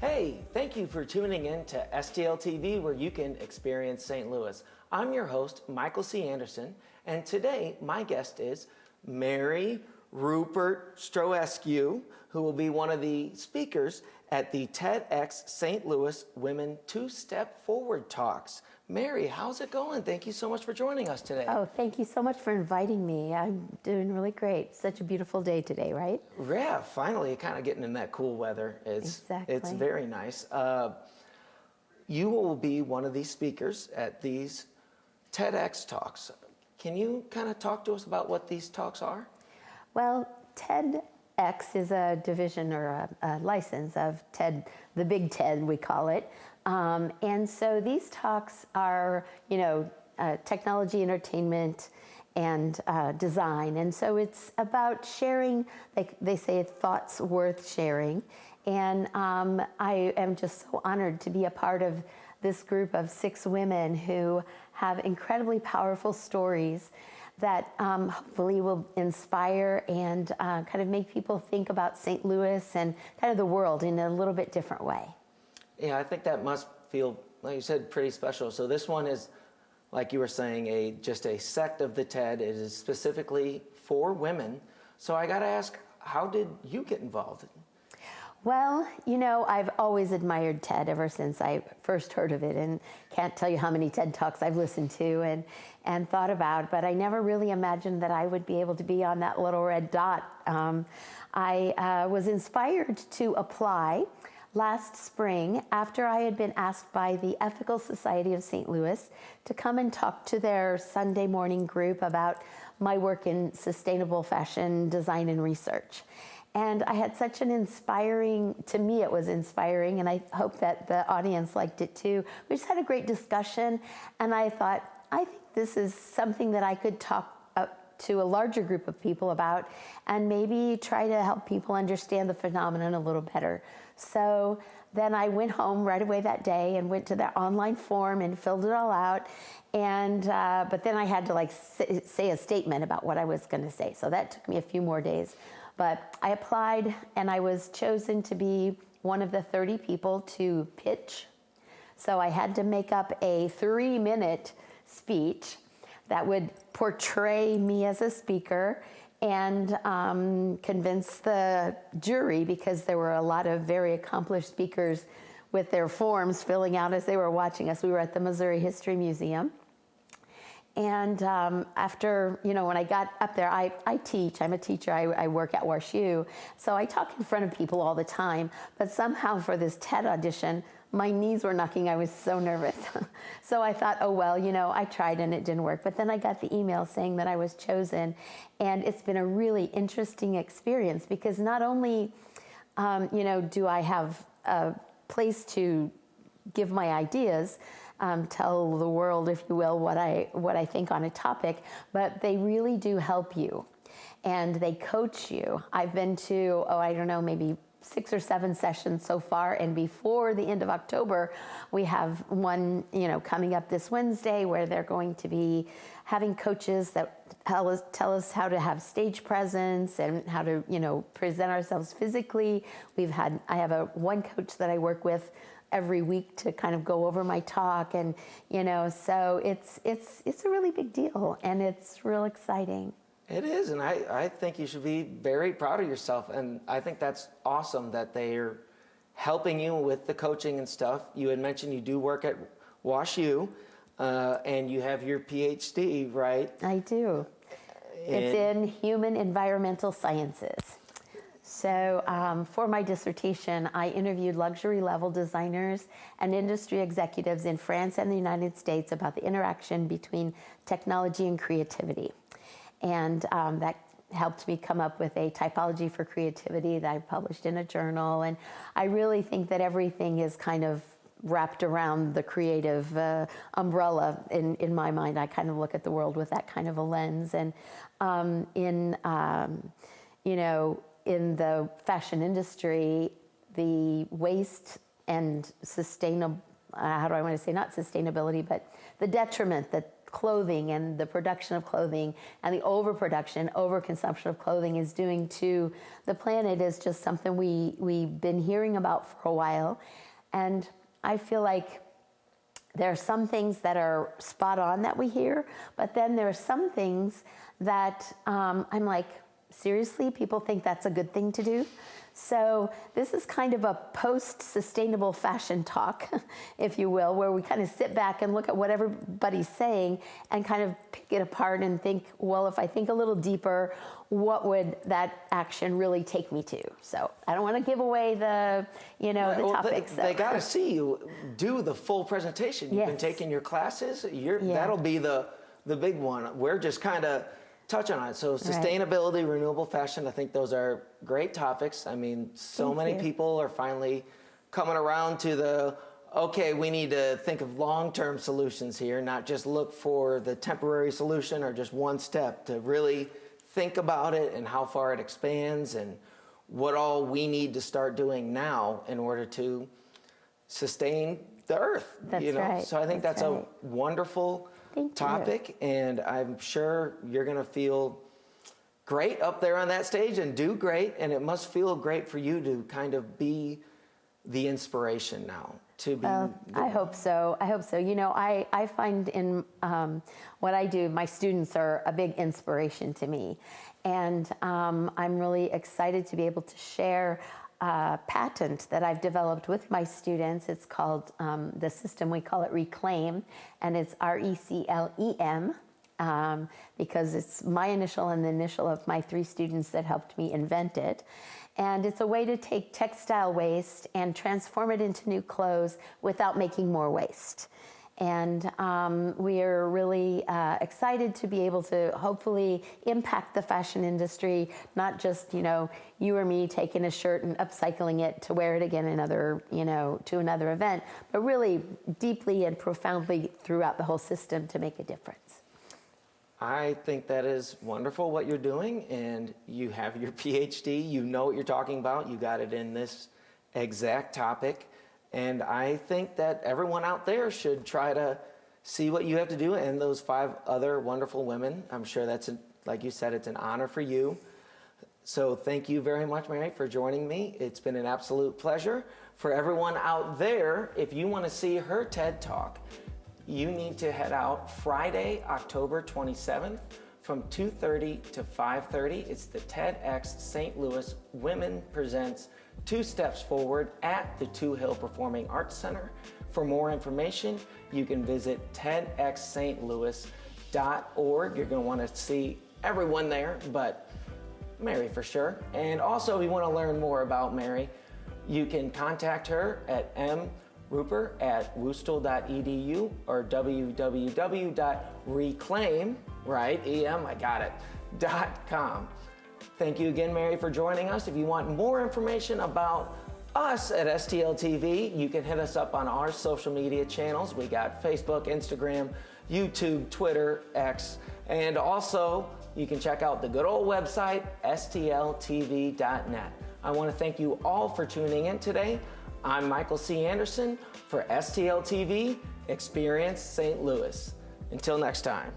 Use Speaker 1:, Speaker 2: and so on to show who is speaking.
Speaker 1: Hey, thank you for tuning in to STL TV, where you can experience St. Louis. I'm your host, Michael C. Anderson, and today my guest is Mary Ruppert-Stroescu, who will be one of the speakers at the TEDxStLouis Women Two-Step Forward Talks. Mary, how's it going? Thank you so much for joining us today.
Speaker 2: Oh, thank you so much for inviting me. I'm doing really great. Such a beautiful day today, right?
Speaker 1: Yeah, finally kind of getting in that cool weather.
Speaker 2: Exactly.
Speaker 1: It's very nice. You will be one of these speakers at these TEDx talks. Can you kind of talk to us about what these talks are?
Speaker 2: Well, TEDx is a division or a license of TED, the Big TED we call it. And so these talks are, technology, entertainment, and design. And so it's about sharing, they say, thoughts worth sharing. And I am just so honored to be a part of this group of 6 women who have incredibly powerful stories that hopefully will inspire and kind of make people think about St. Louis and kind of the world in a little bit different way.
Speaker 1: Yeah, I think that must feel, like you said, pretty special. So this one is, like you were saying, just a sect of the TED. It is specifically for women. So I got to ask, how did you get involved?
Speaker 2: Well, I've always admired TED ever since I first heard of it, and can't tell you how many TED Talks I've listened to and thought about, but I never really imagined that I would be able to be on that little red dot. I was inspired to apply last spring after I had been asked by the Ethical Society of St. Louis to come and talk to their Sunday morning group about my work in sustainable fashion design and research. And I had such an to me it was inspiring, and I hope that the audience liked it too. We just had a great discussion, and I thought, I think this is something that I could talk to a larger group of people about and maybe try to help people understand the phenomenon a little better. So then I went home right away that day and went to their online form and filled it all out. And but then I had to say a statement about what I was going to say. So that took me a few more days. But I applied, and I was chosen to be one of the 30 people to pitch. So I had to make up a 3-minute speech that would portray me as a speaker and convince the jury, because there were a lot of very accomplished speakers with their forms filling out as they were watching us. We were at the Missouri History Museum. And after, when I got up there, I teach. I'm a teacher. I work at WashU. So I talk in front of people all the time. But somehow for this TED audition, my knees were knocking. I was so nervous. So I thought, oh, well, I tried and it didn't work. But then I got the email saying that I was chosen. And it's been a really interesting experience, because not only, do I have a place to give my ideas, tell the world, if you will, what I think on a topic, but they really do help you, and they coach you. I've been to, maybe 6 or 7 sessions so far, and before the end of October, we have one, coming up this Wednesday, where they're going to be having coaches that tell us how to have stage presence and how to, present ourselves physically. I have one coach that I work with every week to kind of go over my talk, and so it's a really big deal, and it's real exciting.
Speaker 1: It is, and I think you should be very proud of yourself, and I think that's awesome that they're helping you with the coaching and stuff. You had mentioned you do work at WashU, and you have your PhD, right?
Speaker 2: I do. It's in human environmental sciences. So for my dissertation, I interviewed luxury level designers and industry executives in France and the United States about the interaction between technology and creativity. And that helped me come up with a typology for creativity that I published in a journal. And I really think that everything is kind of wrapped around the creative umbrella in my mind. I kind of look at the world with that kind of a lens. And in the fashion industry, the waste and not sustainability, but the detriment that clothing and the production of clothing and the overproduction, overconsumption of clothing is doing to the planet is just something we've been hearing about for a while. And I feel like there are some things that are spot on that we hear, but then there are some things that I'm like, seriously, people think that's a good thing to do? So this is kind of a post-sustainable fashion talk, if you will, where we kind of sit back and look at what everybody's saying and kind of pick it apart and think, well, if I think a little deeper, what would that action really take me to? So I don't want to give away the, the topics.
Speaker 1: They got to see you do the full presentation. You've been taking your classes. That'll be the big one. We're just kind of touching on it. So sustainability, renewable fashion, I think those are great topics. I mean, many people are finally coming around to okay, we need to think of long-term solutions here, not just look for the temporary solution or just one step, to really think about it and how far it expands and what all we need to start doing now in order to sustain the earth.
Speaker 2: That's right.
Speaker 1: So I think that's a wonderful topic, and I'm sure you're going to feel great up there on that stage and do great, and it must feel great for you to kind of be the inspiration now.
Speaker 2: I hope so. I find in what I do, my students are a big inspiration to me, and I'm really excited to be able to share a patent that I've developed with my students. It's called, the system, we call it Reclaim, and it's RECLEM, because it's my initial and the initial of my 3 students that helped me invent it. And it's a way to take textile waste and transform it into new clothes without making more waste. And we are really excited to be able to hopefully impact the fashion industry, not just, you or me taking a shirt and upcycling it to wear it again to another event, but really deeply and profoundly throughout the whole system to make a difference.
Speaker 1: I think that is wonderful what you're doing, and you have your PhD, you know what you're talking about, you got it in this exact topic. And I think that everyone out there should try to see what you have to do, and those 5 other wonderful women. I'm sure like you said, it's an honor for you. So thank you very much, Mary, for joining me. It's been an absolute pleasure. For everyone out there, if you want to see her TED Talk, you need to head out Friday, October 27th from 2:30 to 5:30. It's the TEDxStLouis Women presents 2 Steps Forward at the Touhill Performing Arts Center. For more information, you can visit TEDxStLouis.org. You're going to want to see everyone there, but Mary for sure. And also, if you want to learn more about Mary, you can contact her at Ruppert@woostel.edu or www.reclaim.com. Thank you again, Mary, for joining us. If you want more information about us at STL TV, you can hit us up on our social media channels. We got Facebook, Instagram, YouTube, Twitter, X, and also you can check out the good old website, stltv.net. I want to thank you all for tuning in today. I'm Michael C. Anderson for STL TV Experience St. Louis. Until next time.